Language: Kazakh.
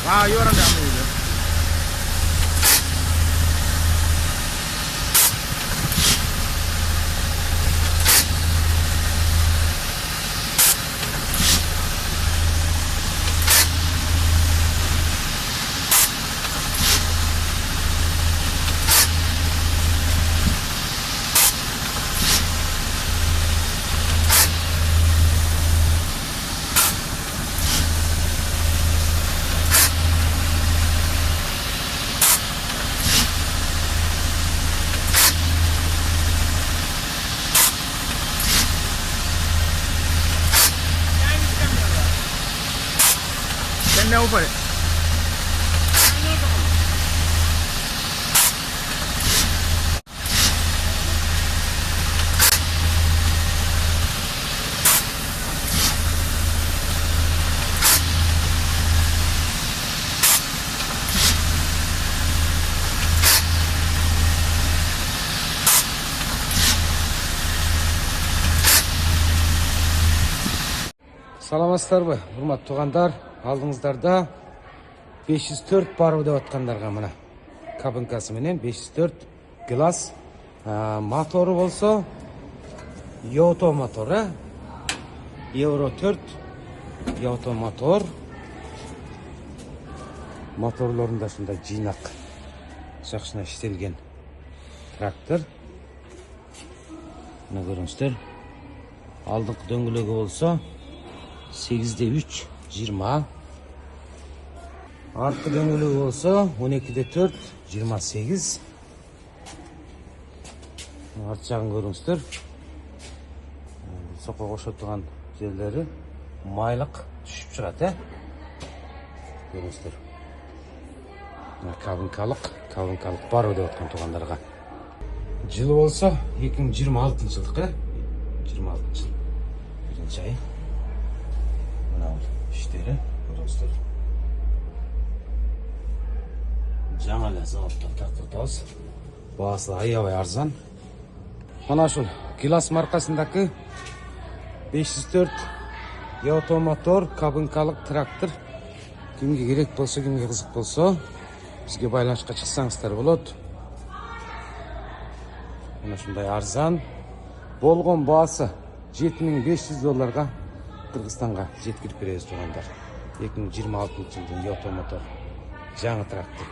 io ora andiamo a vedere. Andiamo a fare. Саламатсыздарбы, урматтуу туугандар? Алдыңыздарда 504 бару деп аткандарга мына кабинкасы менен 504 глаз мотору болсо Yauto мотор, Euro 4 Yauto мотор. Моторлорунда ушундай жыйнак жакшына иштелген трактор. Мына көрүңүздөр. Алдыңкы дөңгөлөгү болсо 8'de 3, 20. Arka döngülüğü olsa 12'de 4, 28. Art жағын көріңіздер. Соққа қошатыған жерлері майлық түшіп шығады. Көріңіздер. Кабинкалық бар өде отқан туғандарға. Жылы болса 2026 жылдық. 26 жыл. Бірінші ай. İşleri görüyorsunuz. Жаңа заводтан тартып Бағасы аябай арзан. Мына ушул Gilas маркасындагы 504 Yauto мотор кабинкалык трактор. Кимге керек болсо, кимге кызык болсо, бизге байланышка чыксаңыздар болот. Мына ушундай арзан. Болгон баасы $7500 Кыргызстанга жеткирип беребиз тугандар. 2026 жылдын Yauto мотор жаңы трактор.